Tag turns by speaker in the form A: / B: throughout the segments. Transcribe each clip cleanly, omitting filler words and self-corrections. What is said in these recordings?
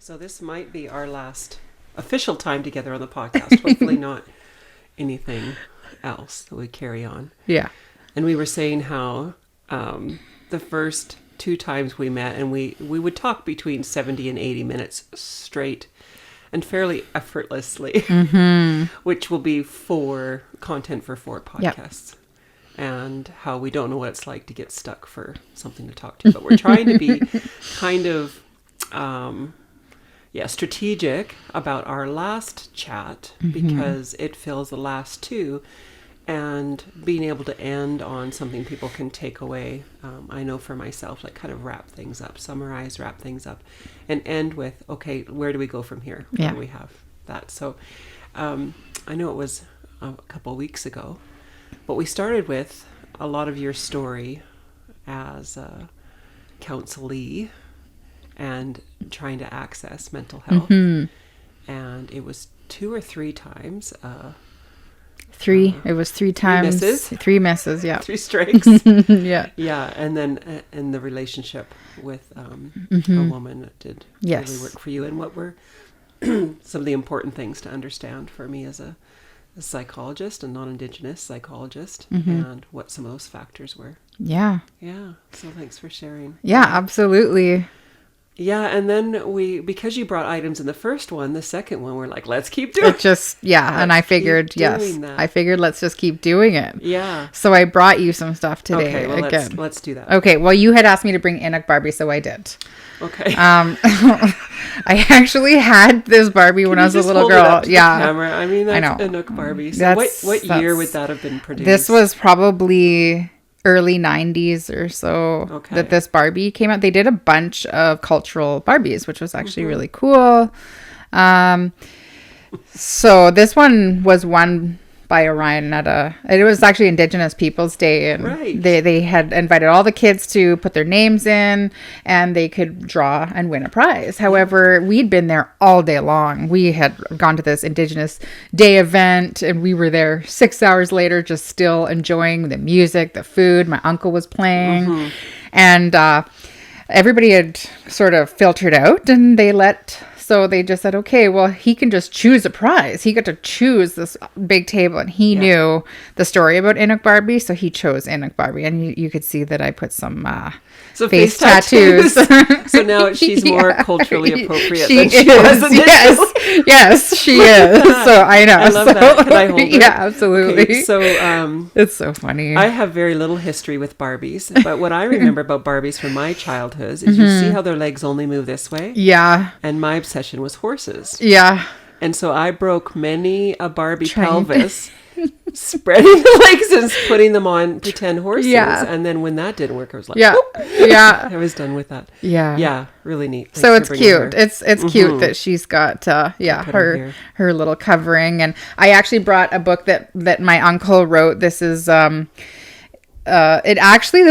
A: So this might be our last official time together on the podcast. Hopefully not anything else that we carry on.
B: Yeah.
A: And we were saying how the first 2 times we met, and we would talk between 70 and 80 minutes straight and fairly effortlessly, which will be content for 4 podcasts. Yep. And how we don't know what it's like to get stuck for something to talk to. But we're trying to be kind of strategic about our last chat, because it fills the last 2, and being able to end on something people can take away. I know for myself, like kind of wrap things up, summarize, wrap things up, and end with, okay, where do we go from here?
B: Yeah.
A: We have that. So I know it was a couple of weeks ago, but we started with a lot of your story as a counselee and trying to access mental health. And it was 2 or 3 times.
B: 3. It was 3 times. 3 misses. Yeah.
A: 3 strikes.
B: Yeah.
A: Yeah. And then in the relationship with a woman that did really work for you. And what were some of the important things to understand for me as a psychologist, a non-Indigenous psychologist, and what some of those factors were.
B: Yeah.
A: Yeah. So thanks for sharing.
B: Yeah, absolutely.
A: Yeah. And then because you brought items in the first one, the second one, we're like, let's keep doing it.
B: And I figured, let's just keep doing it. Yeah. So I brought you some stuff today.
A: Okay, well, again. Let's do that.
B: Okay. Well, you had asked me to bring Inuk Barbie, so I did.
A: Okay.
B: I actually had this Barbie when I was a little girl.
A: Yeah. Camera? I mean, that's Inuk Barbie. So what year would that have been produced?
B: This was probably early 90s or so that this Barbie came out. They did a bunch of cultural Barbies, which was actually really cool. So this one was won by Orion it was actually Indigenous Peoples Day, and they had invited all the kids to put their names in, and they could draw and win a prize. However, we'd been there all day long. We had gone to this Indigenous Day event, and we were there 6 hours later, just still enjoying the music, the food. My uncle was playing, and everybody had sort of filtered out, and so they just said, okay, well, he can just choose a prize. He got to choose this big table, and he knew the story about Inuk Barbie, so he chose Inuk Barbie. And you could see that I put some face tattoos.
A: So now she's more culturally appropriate than she was initially.
B: Yes, she is. So I know.
A: I love that. Can I hold it?
B: Yeah, absolutely.
A: Okay, so
B: it's so funny.
A: I have very little history with Barbies, but what I remember about Barbies from my childhood is you see how their legs only move this way?
B: Yeah.
A: And my obsession was horses.
B: Yeah.
A: And so I broke many a Barbie pelvis spreading the legs and putting them on pretend horses. Yeah. And then when that didn't work, I was like, I was done with that. Yeah. Yeah. Really neat. Thanks
B: so it's cute. It's cute that she's got, her little covering. And I actually brought a book that my uncle wrote. This is, the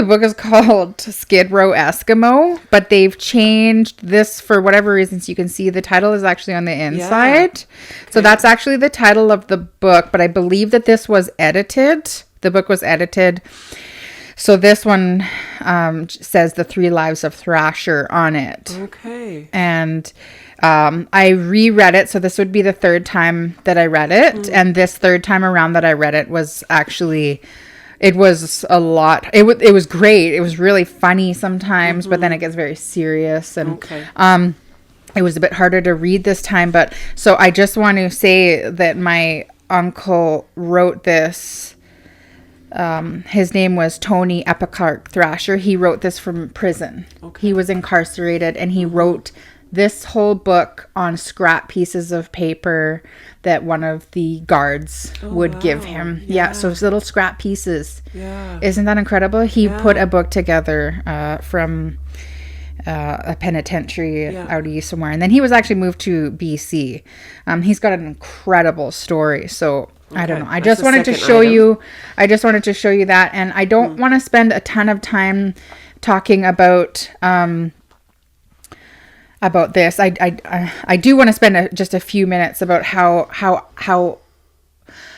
B: book is called Skid Row Eskimo, but they've changed this for whatever reasons. You can see the title is actually on the inside. Yeah. So that's actually the title of the book, but I believe that this was edited. The book was edited. So this one says The 3 Lives of Thrasher on it. Okay. And I reread it. So this would be the 3rd time that I read it. And this 3rd time around that I read it was actually... It was a lot. It was great. It was really funny sometimes, but then it gets very serious. And it was a bit harder to read this time. But so I just want to say that my uncle wrote this. His name was Tony Epichark Thrasher. He wrote this from prison. Okay. He was incarcerated, and he wrote this whole book on scrap pieces of paper that one of the guards would give him. Yeah. So it's little scrap pieces. Yeah. Isn't that incredible? He put a book together from a penitentiary out east somewhere. And then he was actually moved to BC. He's got an incredible story. So I don't know. I just wanted to show you that. And I don't want to spend a ton of time talking about this. I do want to spend just a few minutes about how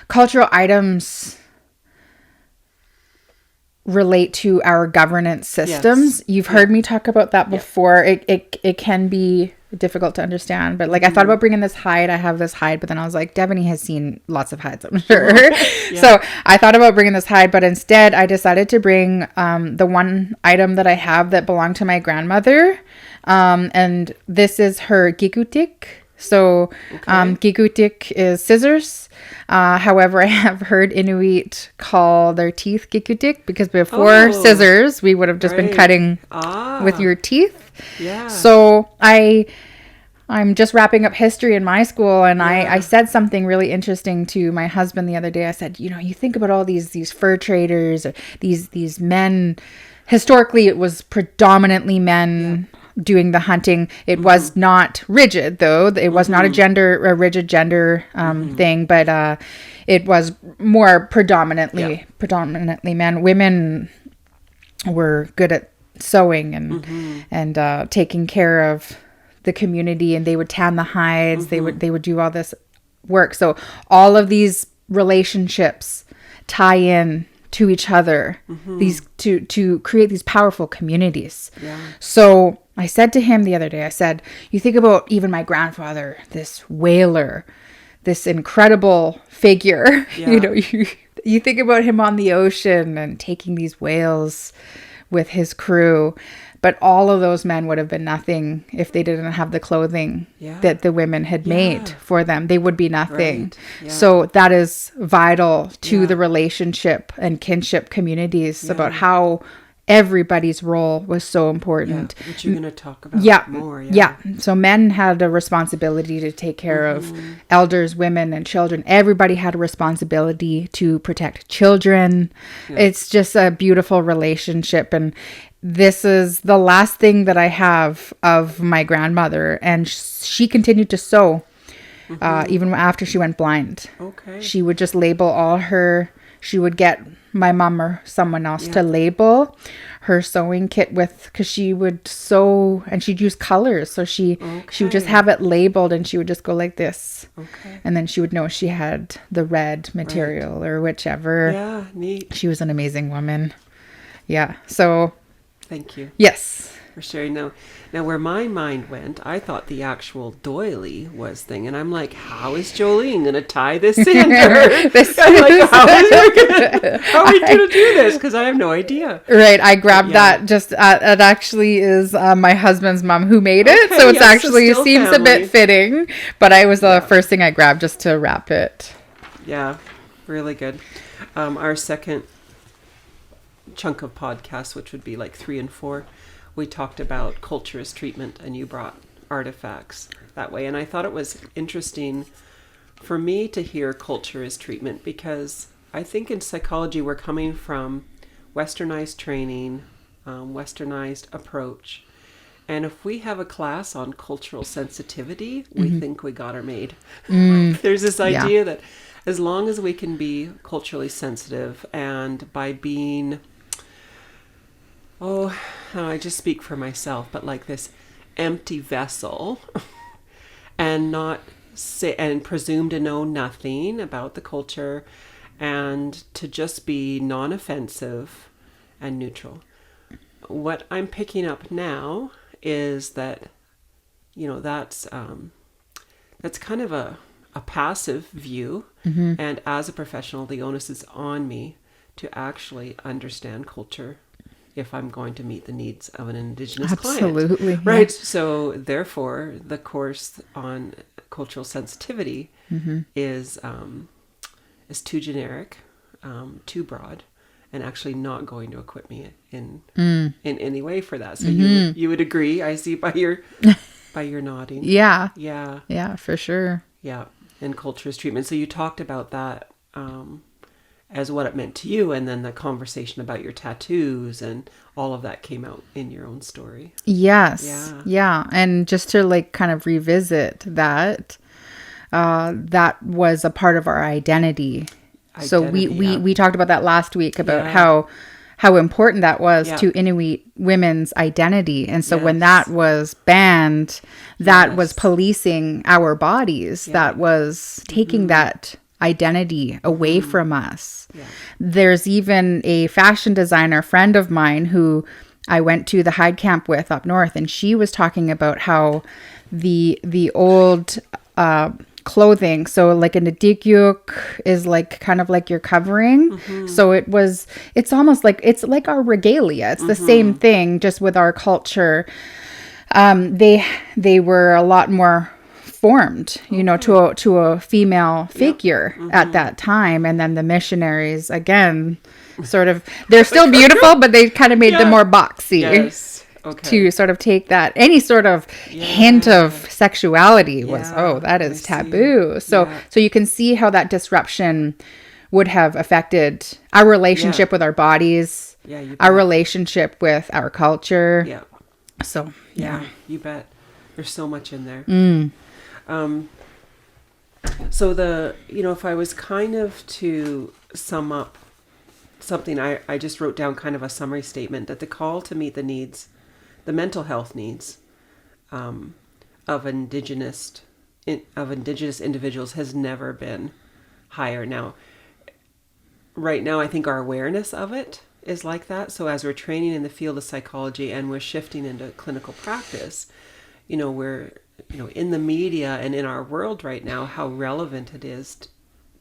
B: cultural items relate to our governance systems. Yes. You've heard me talk about that before. It can be difficult to understand. But like, I thought about bringing this hide. I have this hide, but then I was like, Devaney has seen lots of hides, I'm sure. Yeah. So I thought about bringing this hide, but instead I decided to bring the one item that I have that belonged to my grandmother. And this is her gigutik. So gigutik is scissors. However, I have heard Inuit call their teeth gigutik, because before scissors, we would have just been cutting with your teeth. Yeah. So I'm just wrapping up history in my school, and I said something really interesting to my husband the other day. I said, you think about all these fur traders, or these men. Historically, it was predominantly men doing the hunting. It was not rigid, though. It was not a rigid gender thing, but it was more predominantly men. Women were good at sewing and taking care of the community, and they would tan the hides. They would do all this work. So all of these relationships tie in to each other, these to create these powerful communities. So I said to him the other day, I said, you think about even my grandfather, this whaler, this incredible figure. You think about him on the ocean and taking these whales with his crew, but all of those men would have been nothing if they didn't have the clothing that the women had made for them. They would be nothing. Right. Yeah. So that is vital to the relationship and kinship communities, about how everybody's role was so important.
A: Which you're going to talk about more.
B: Yeah. So men had a responsibility to take care of elders, women, and children. Everybody had a responsibility to protect children. Yeah. It's just a beautiful relationship. And this is the last thing that I have of my grandmother. And she continued to sew even after she went blind. Okay. She would just label she would get my mom or someone else to label her sewing kit because she would sew and she'd use colors. So she would just have it labeled, and she would just go like this. Okay. And then she would know she had the red material or whichever. Yeah, neat. She was an amazing woman. Yeah. So.
A: Thank you.
B: Yes.
A: For sharing. Now where my mind went, I thought the actual doily was thing, and I'm like, how is Jolene gonna tie this in? How are we gonna do this? Because I have no idea.
B: Right, I grabbed that. Just it actually is my husband's mom who made it, so it's actually seems family. A bit fitting. But I was the first thing I grabbed just to wrap it.
A: Yeah, really good. Our second chunk of podcasts, which would be like 3 and 4. We talked about culture as treatment, and you brought artifacts that way. And I thought it was interesting for me to hear culture as treatment, because I think in psychology we're coming from westernized training, westernized approach. And if we have a class on cultural sensitivity, we think we got her made. There's this idea that as long as we can be culturally sensitive, and by being... I just speak for myself, but like this empty vessel and not and presume to know nothing about the culture, and to just be non-offensive and neutral. What I'm picking up now is that, that's kind of a passive view. And as a professional, the onus is on me to actually understand culture if I'm going to meet the needs of an Indigenous client. Absolutely. Right. Yeah. So therefore, the course on cultural sensitivity is too generic, too broad, and actually not going to equip me in any way for that. So you would agree, I see by your nodding. Yeah. Yeah.
B: Yeah, for sure.
A: Yeah. And culture as treatment. So you talked about that as what it meant to you, and then the conversation about your tattoos and all of that came out in your own story.
B: Yes. Yeah. And just to kind of revisit that, that was a part of our identity. So we talked about that last week about how important that was to Inuit women's identity. And so when that was banned, that was policing our bodies, that was taking that identity away from us. There's even a fashion designer friend of mine who I went to the hide camp with up north, and she was talking about how the old clothing, so like an Inuk is like kind of like your covering. So it's almost like, it's like our regalia. It's the same thing, just with our culture. They were a lot more formed, you know, to a female figure at that time. And then the missionaries, again, sort of, they're still beautiful, but they kind of made them more boxy.
A: Yes. Okay.
B: To sort of take that, any sort of hint of sexuality was, that is taboo. So you can see how that disruption would have affected our relationship with our bodies, our relationship with our culture.
A: Yeah.
B: So,
A: you bet. There's so much in there. So if I was kind of to sum up something, I just wrote down kind of a summary statement that the call to meet the needs, the mental health needs of Indigenous individuals has never been higher. Now, right now, I think our awareness of it is like that. So as we're training in the field of psychology and we're shifting into clinical practice, we're in the media and in our world right now, how relevant it is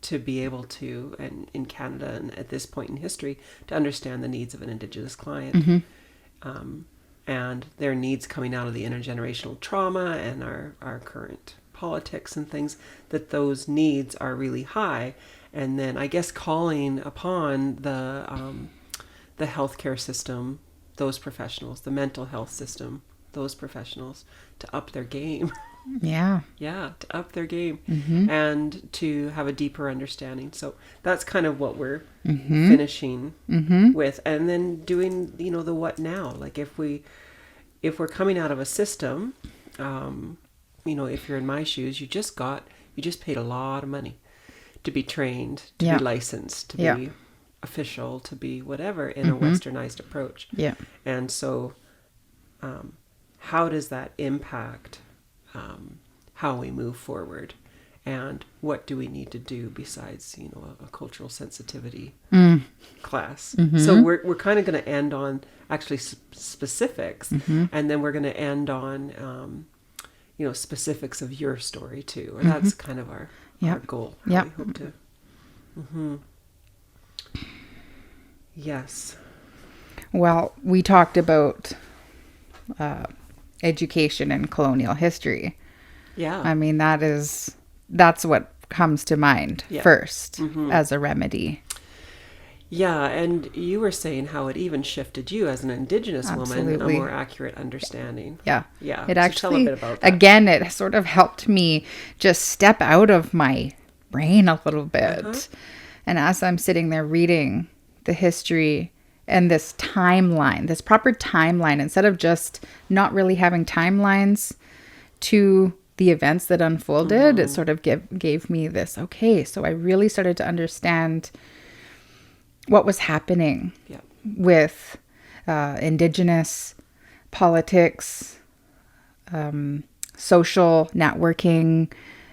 A: to be able to, and in Canada and at this point in history, to understand the needs of an Indigenous client. And their needs coming out of the intergenerational trauma and our current politics and things, that those needs are really high. And then I guess calling upon the healthcare system, those professionals, the mental health system, those professionals, to up their game.
B: Yeah,
A: to up their game and to have a deeper understanding. So that's kind of what we're finishing with, and then doing, the what now. Like if we're coming out of a system, if you're in my shoes, you just paid a lot of money to be trained, to be licensed, to be official, to be whatever in a westernized approach. Yeah, and so how does that impact how we move forward, and what do we need to do besides a cultural sensitivity class? So we're kind of going to end on actually specifics, and then we're going to end on specifics of your story too, or that's kind of our goal. How we hope to. Yes.
B: Well, we talked about education and colonial history. Yeah. I mean, that's what comes to mind first as a remedy.
A: Yeah, and you were saying how it even shifted you as an Indigenous woman, a more accurate understanding. Yeah.
B: It actually, tell a bit about that. Again, it sort of helped me just step out of my brain a little bit. And as I'm sitting there reading the history and this timeline, this proper timeline, instead of just not really having timelines to the events that unfolded, it sort of gave me this, okay, so I really started to understand what was happening with Indigenous politics, social networking,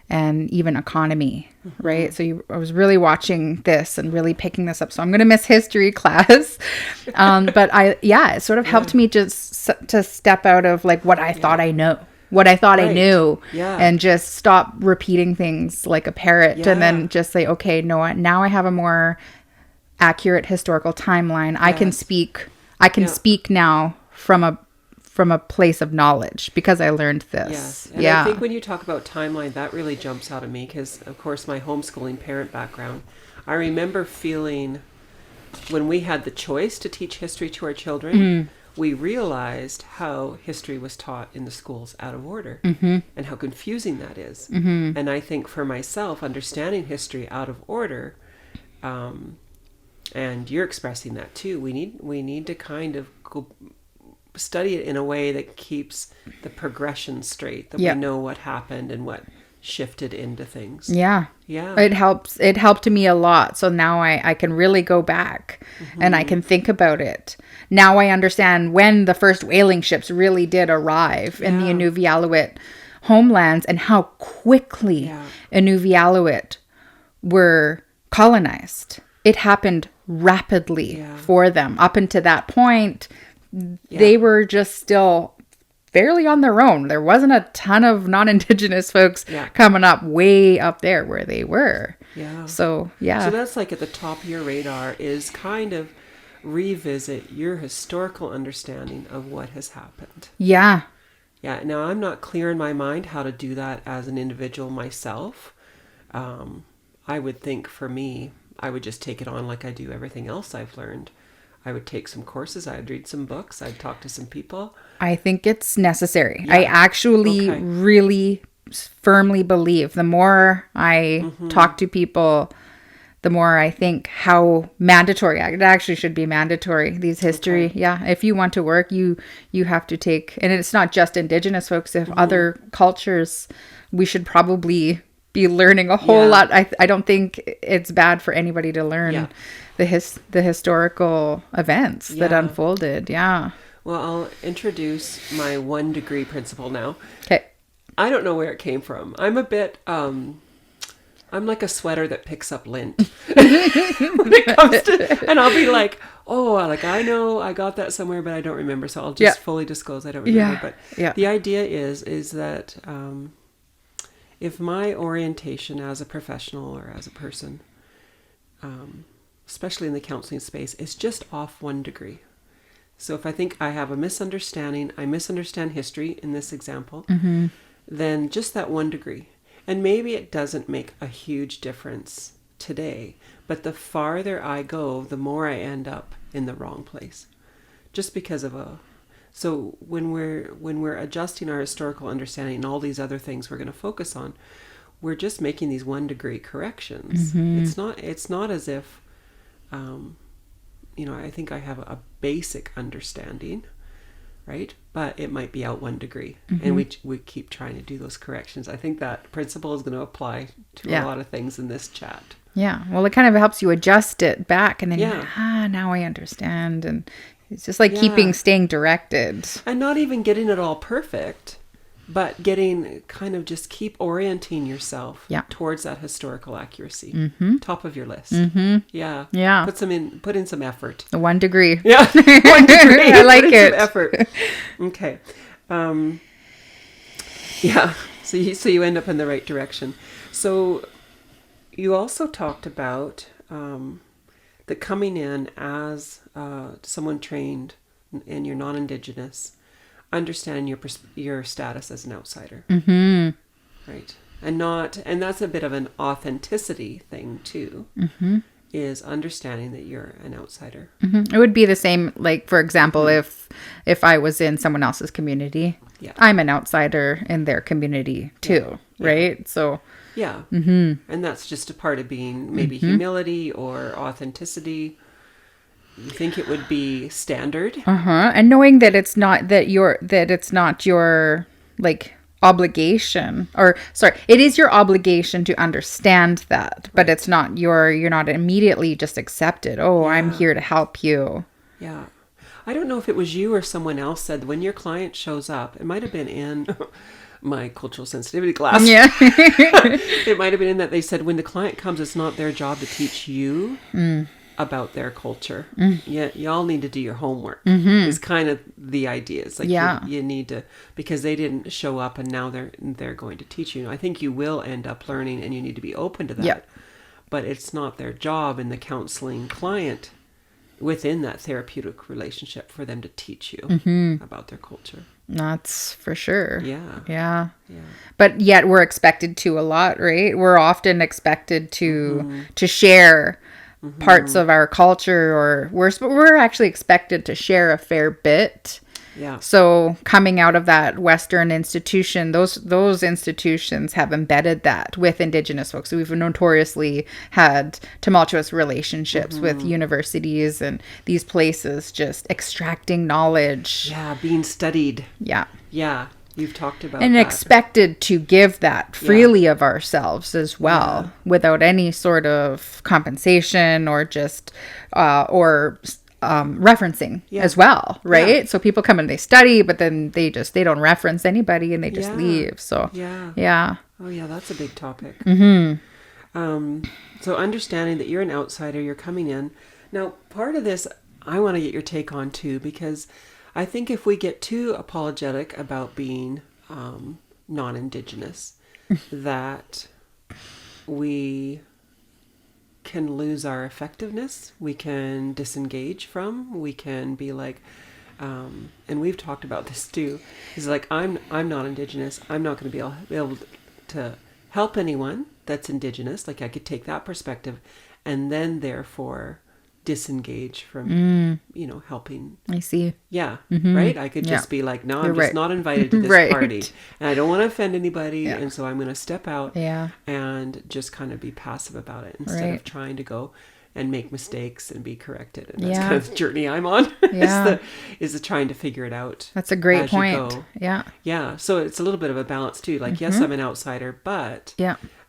B: and even economy, right? So I was really watching this and really picking this up. So I'm going to miss history class. But it sort of helped me just to step out of like what I thought I know. What I thought I knew, and just stop repeating things like a parrot, and then just say, okay, no, now I have a more accurate historical timeline. I can speak now from a place of knowledge because I learned this.
A: Yes. And I think when you talk about timeline, that really jumps out at me because, of course, my homeschooling parent background, I remember feeling when we had the choice to teach history to our children, we realized how history was taught in the schools out of order and how confusing that is. And I think for myself, understanding history out of order, and you're expressing that too, we need to kind of go study it in a way that keeps the progression straight, that we know what happened and what shifted into things. Yeah. It helped me a lot. So now I can really go back and I can think about it. Now I understand when the first whaling ships really did arrive in the Inuvialuit homelands and how quickly Inuvialuit were colonized. It happened rapidly for them. Up until that point,
B: they were just still fairly on their own. There wasn't a ton of non-Indigenous folks coming up way up there where they were.
A: Yeah.
B: So, yeah.
A: So that's like at the top of your radar is kind of revisit your historical understanding of what has happened.
B: Yeah.
A: Yeah. Now, I'm not clear in my mind how to do that as an individual myself. I would think for me, I would just take it on like I do everything else I've learned. I would take some courses. I'd read some books. I'd talk to some people.
B: I think it's necessary.
A: Yeah.
B: I actually really firmly believe the more I talk to people, the more I think how mandatory, it actually should be mandatory, these history. Okay. Yeah. If you want to work, you have to take, and it's not just Indigenous folks, if other cultures, we should probably be learning a whole lot. I don't think it's bad for anybody to learn the historical events that unfolded. Yeah.
A: Well, I'll introduce my 1 degree principle now.
B: Okay.
A: I don't know where it came from. I'm a bit, I'm like a sweater that picks up lint when it comes to, and I'll be like, oh, like I know I got that somewhere, but I don't remember. So I'll just fully disclose I don't remember. But the idea is that if my orientation as a professional or as a person, especially in the counseling space, is just off 1 degree. So if I think I have a misunderstanding, I misunderstand history in this example, then just that 1 degree. And maybe it doesn't make a huge difference today, but the farther I go, the more I end up in the wrong place. Just because of so when we're adjusting our historical understanding and all these other things we're going to focus on, we're just making these 1 degree corrections. It's not as if I think I have a basic understanding, right? But it might be out 1 degree, and we keep trying to do those corrections. I think that principle is going to apply to a lot of things in this chat.
B: Yeah. Well, it kind of helps you adjust it back, and then now I understand, and it's just like staying directed, and
A: not even getting it all perfect, but getting kind of just keep orienting yourself towards that historical accuracy. Top of your list. Yeah. Put in some effort.
B: The 1 degree.
A: Yeah. 1 degree.
B: I like it.
A: Some effort. Okay. So you end up in the right direction. So you also talked about that coming in as someone trained and you're non-Indigenous, understanding your status as an outsider, right? And that's a bit of an authenticity thing too, is understanding that you're an outsider.
B: It would be the same, like for example, if I was in someone else's community, I'm an outsider in their community too, right? So and that's just a part of being maybe humility or authenticity. You think it would be standard, and knowing that it's not your like obligation, or sorry, it is your obligation to understand that, but it's not you're not immediately just accepted. I'm here to help you.
A: Yeah, I don't know if it was you or someone else said when your client shows up, it might have been in my cultural sensitivity class. Yeah, it might have been in that they said when the client comes, it's not their job to teach you about their culture. Y'all need to do your homework is kind of the idea. It's like you need to, because they didn't show up and now they're going to teach you. I think you will end up learning and you need to be open to that. But it's not their job in the counseling client within that therapeutic relationship for them to teach you about their culture.
B: That's for sure.
A: Yeah.
B: But yet we're expected to a lot, right? We're often expected to share parts of our culture, or we're actually expected to share a fair bit.
A: Yeah.
B: So coming out of that Western institution, those institutions have embedded that with Indigenous folks. So we've notoriously had tumultuous relationships with universities and these places just extracting knowledge.
A: Yeah, being studied.
B: Yeah.
A: Yeah. You've talked about
B: and
A: that.
B: Expected to give that freely of ourselves as well, without any sort of compensation or just referencing as well, right? So people come and they study, but then they don't reference anybody and they just leave. So
A: Oh yeah, that's a big topic. So understanding that you're an outsider, you're coming in. Now, part of this I want to get your take on too, because I think if we get too apologetic about being non-Indigenous, that we can lose our effectiveness. We can disengage from. We can be like, and we've talked about this too. Is like I'm not Indigenous. I'm not going to be able to help anyone that's Indigenous. Like I could take that perspective, and then therefore disengage from helping.
B: I see.
A: Yeah, right. I could just be like, no, I'm just not invited to this party, and I don't want to offend anybody, and so I'm going to step out and just kind of be passive about it instead of trying to go and make mistakes and be corrected. And that's kind of the journey I'm on. is the trying to figure it out.
B: That's a great point.
A: Yeah. So it's a little bit of a balance too. Like, yes, I'm an outsider, but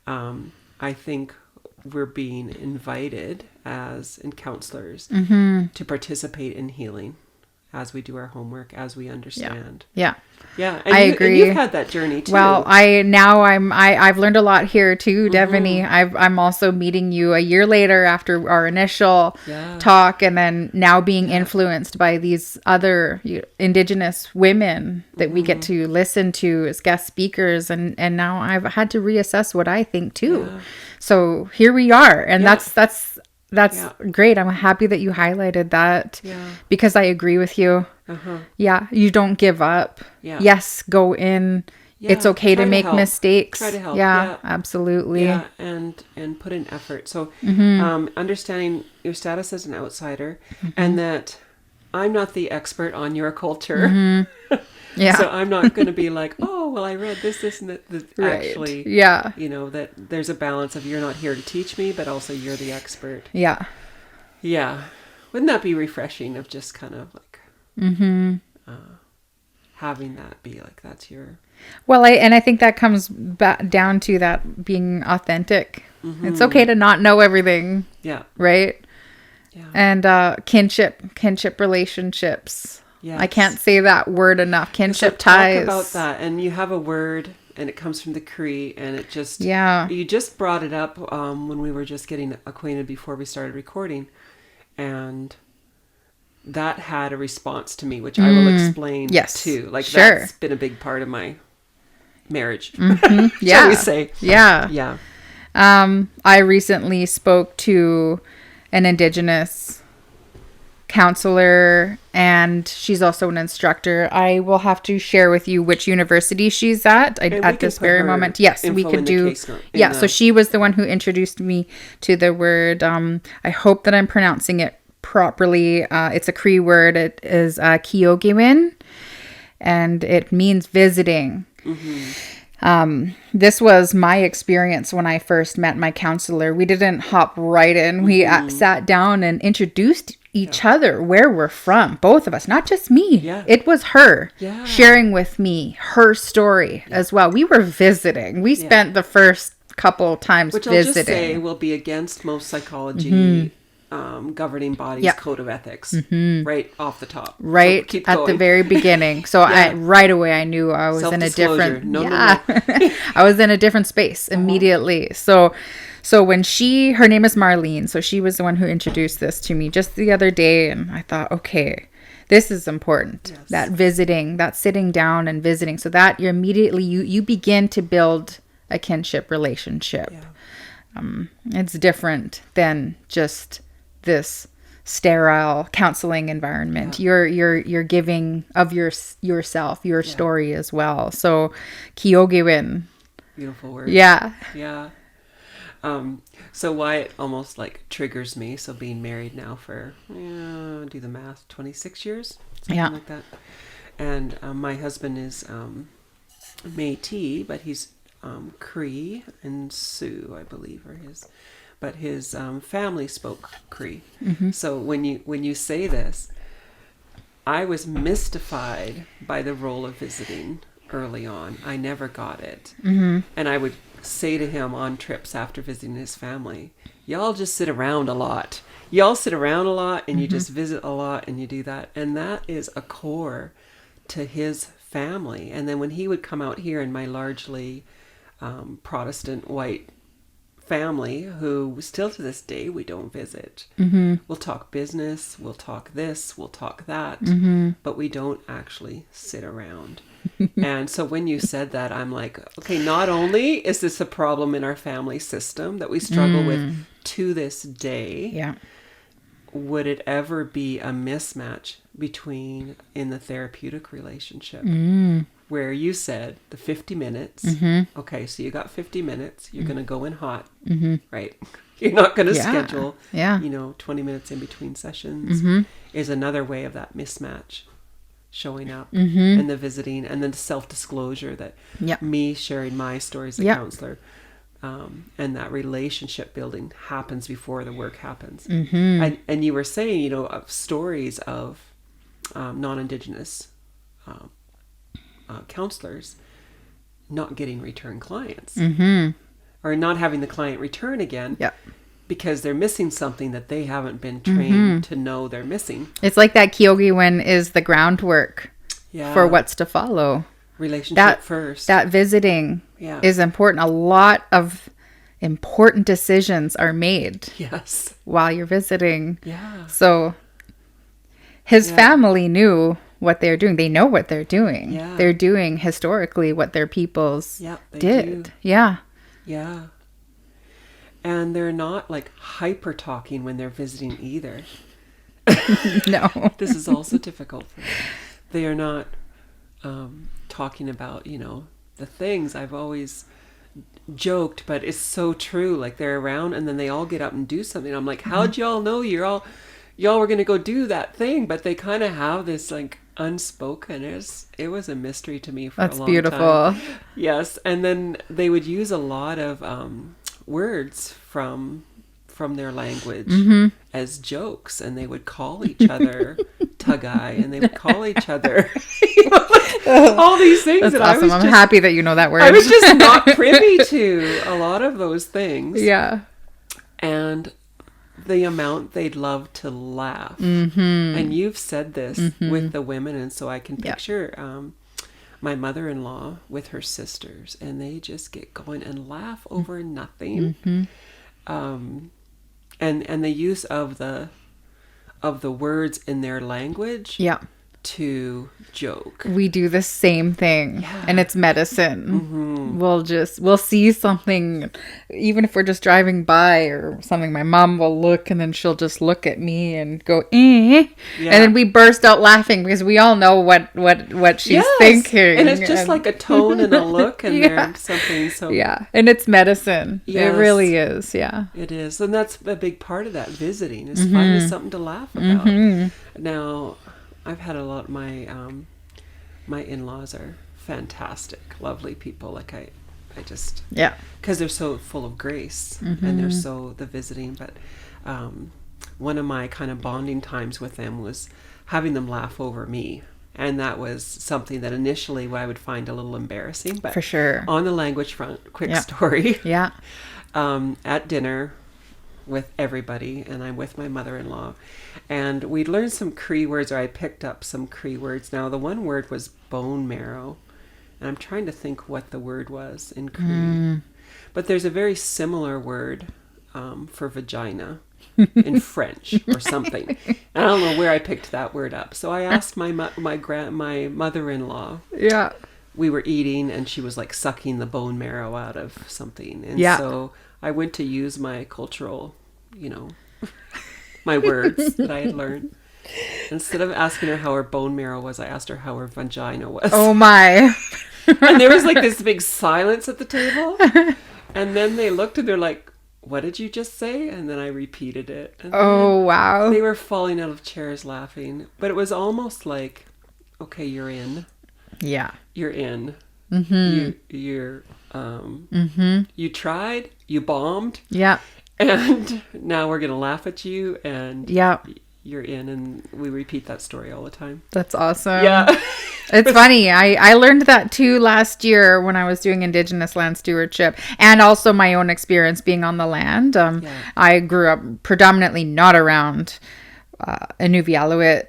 A: I think we're being invited as counselors to participate in healing as we do our homework, as we understand.
B: Yeah.
A: And
B: I agree.
A: And you've had that journey too.
B: Well, I've learned a lot here too, Devaney. I'm also meeting you a year later after our initial talk, and then now being influenced by these other Indigenous women that we get to listen to as guest speakers, and now I've had to reassess what I think too. So here we are, and that's great. I'm happy that you highlighted that because I agree with you. Yeah, you don't give up. Yes, go in. It's okay to make mistakes.
A: Try to help.
B: Yeah, absolutely.
A: Yeah, and put in effort. So understanding your status as an outsider and that I'm not the expert on your culture. So I'm not going to be like, oh, well, I read this, and that actually, that there's a balance of you're not here to teach me, but also you're the expert. Yeah. Wouldn't that be refreshing of just kind of like having that be like, that's your...
B: Well, I think that comes back down to that being authentic. It's okay to not know everything. Right? Yeah. And kinship relationships. Yes. I can't say that word enough. Kinship ties.
A: Talk about that. And you have a word, and it comes from the Cree, and it just... You just brought it up when we were just getting acquainted before we started recording. And that had a response to me, which I will explain too. Like, that's been a big part of my marriage, shall we say.
B: Yeah. I recently spoke to an Indigenous counselor, and she's also an instructor. I will have to share with you which university she's at this very moment. Yes, we could do. So she was the one who introduced me to the word. I hope that I'm pronouncing it properly. It's a Cree word. It is Kiogewin, and it means visiting. This was my experience when I first met my counselor. We didn't hop right in. We sat down and introduced each other, where we're from, both of us, not just me. It was her sharing with me her story as well. We were visiting. We spent the first couple times visiting. Which I'll just say
A: will be against most psychology governing bodies code of ethics, right off the top,
B: right so at the very beginning. So right away I knew I was in a different no. I was in a different space immediately. So when her name is Marlene, so she was the one who introduced this to me just the other day, and I thought, okay, this is important. That visiting, that sitting down and visiting, so that you immediately you begin to build a kinship relationship. It's different than just this sterile counseling environment. You're giving of yourself, your story as well. So Kiogewin,
A: beautiful word. So why it almost like triggers me. So being married now for do the math, 26 years, something like that. And my husband is Métis, but he's Cree and Sioux, I believe, are his. But his family spoke Cree. So when you say this, I was mystified by the role of visiting early on. I never got it. And I would say to him on trips after visiting his family, y'all just sit around a lot. Y'all sit around a lot, and you just visit a lot, and you do that. And that is a core to his family. And then when he would come out here in my largely Protestant white family who still to this day we don't visit. We'll talk business, we'll talk this, we'll talk that, but we don't actually sit around. And so when you said that, I'm like, okay, not only is this a problem in our family system that we struggle with to this day,
B: Yeah.
A: would it ever be a mismatch between in the therapeutic relationship where you said the 50 minutes, okay, so you got 50 minutes, you're going to go in hot, right? You're not going to schedule, 20 minutes in between sessions is another way of that mismatch showing up and the visiting and then the self-disclosure that me sharing my story as a counselor and that relationship building happens before the work happens. And you were saying, of stories of non-Indigenous counselors not getting return clients or not having the client return again because they're missing something that they haven't been trained to know they're missing.
B: It's like that Kyogi is the groundwork for what's to follow.
A: Relationship first.
B: That visiting is important. A lot of important decisions are made while you're visiting. Yeah. So his family knew what they're doing. They know what they're doing. Yeah. They're doing historically what their peoples did. Do. Yeah.
A: Yeah. And they're not like hyper talking when they're visiting either.
B: No.
A: This is also difficult for them. They are not talking about, the things I've always joked, but it's so true. Like they're around and then they all get up and do something. I'm like, how'd y'all know y'all were going to go do that thing? But they kind of have this like unspoken. It was a mystery to me for a long time. That's beautiful. Yes. And then they would use a lot of words from their language as jokes, and they would call each other Tagai, and they would call each other all these things.
B: That's awesome. I'm happy that you know that word.
A: I was just not privy to a lot of those things.
B: Yeah.
A: And the amount they'd love to laugh. And you've said this with the women, and so I can picture my mother-in-law with her sisters, and they just get going and laugh over nothing. And the use of the words in their language to joke.
B: We do the same thing, and it's medicine. We'll see something, even if we're just driving by or something. My mom will look, and then she'll just look at me and go, and then we burst out laughing because we all know what she's thinking.
A: And it's just like a tone and a look, and there's something so
B: and it's medicine. It really is.
A: It is, and that's a big part of that visiting is finding something to laugh about. Now, I've had a lot. My in-laws are fantastic, lovely people. Like I just because they're so full of grace and they're so the visiting. But one of my kind of bonding times with them was having them laugh over me, and that was something that initially I would find a little embarrassing. But
B: for sure,
A: on the language front, quick story. At dinner with everybody, and I'm with my mother-in-law, and we learned some Cree words, or I picked up some Cree words. Now the one word was bone marrow, and I'm trying to think what the word was in Cree, but there's a very similar word for vagina in French or something. I don't know where I picked that word up, so I asked my mother-in-law. We were eating, and she was like sucking the bone marrow out of something, and so I went to use my cultural, my words that I had learned. Instead of asking her how her bone marrow was, I asked her how her vagina was.
B: Oh my.
A: And there was like this big silence at the table. And then they looked and they're like, what did you just say? And then I repeated it. And
B: wow.
A: They were falling out of chairs laughing. But it was almost like, okay, you're in.
B: Yeah.
A: You're in. You tried, you bombed.
B: Yeah.
A: And now we're going to laugh at you, and you're in, and we repeat that story all the time.
B: That's awesome. Yeah. It's funny. I learned that too last year when I was doing Indigenous land stewardship, and also my own experience being on the land. I grew up predominantly not around Inuvialuit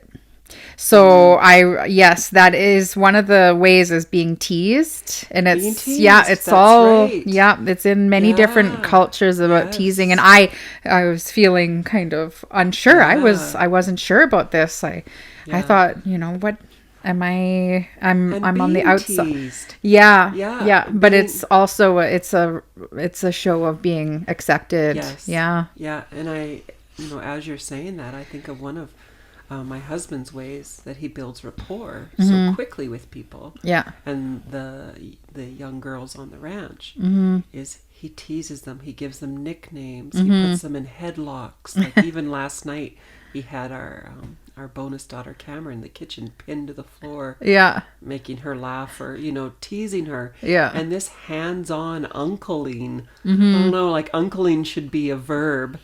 B: So yes, that is one of the ways, is being teased. And it's, it's all,
A: right.
B: it's in many different cultures about teasing. And I was feeling kind of unsure. I wasn't sure about this. I thought, what am I'm on the outside.
A: Teased.
B: But it's also it's a show of being accepted.
A: And I, as you're saying that, I think of one of my husband's ways that he builds rapport so quickly with people. And the young girls on the ranch is he teases them. He gives them nicknames. He puts them in headlocks. Like even last night, he had our bonus daughter Cameron in the kitchen pinned to the floor, making her laugh or teasing her. And this hands-on uncling, I don't know, like uncling should be a verb.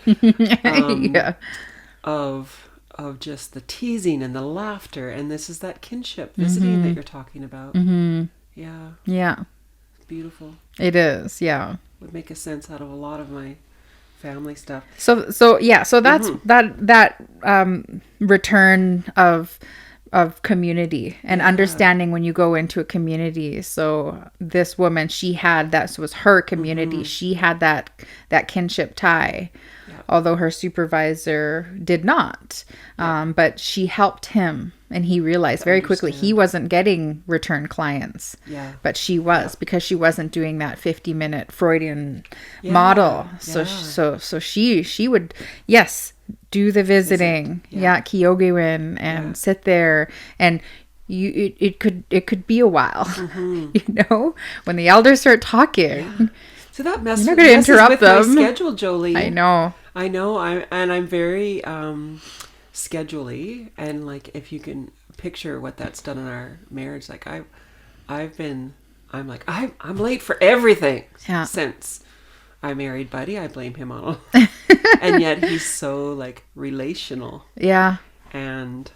A: Of just the teasing and the laughter, and this is that kinship visiting that you're talking about. It's beautiful.
B: It is.
A: Would make a sense out of a lot of my family stuff.
B: So that's that return of community and understanding when you go into a community. So this woman, she had that, so it was her community. She had that kinship tie, although her supervisor did not. But she helped him, and he realized very quickly he wasn't getting return clients. But she was, because she wasn't doing that 50-minute Freudian model. So she would, do the visiting, Kyogiwin, and sit there, and it could be a while, when the elders start talking.
A: So that
B: messes with my
A: schedule, Jolene.
B: I know.
A: I'm very schedule-y, and like if you can picture what that's done in our marriage, like I'm late for everything since I married Buddy. I blame him on all. And yet he's so like relational. And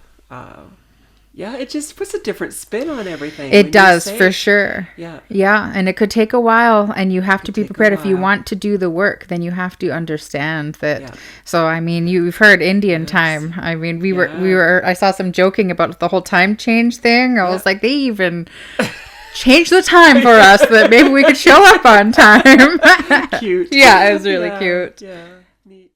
A: it just puts a different spin on everything.
B: It does, for sure.
A: Yeah.
B: And it could take a while, and you have to be prepared. If you want to do the work, then you have to understand that. So, I mean, you've heard Indian time. I mean, we were, I saw some joking about the whole time change thing. I was like, they even changed the time for us that maybe we could show up on time.
A: Cute.
B: It was really cute.
A: Yeah, neat.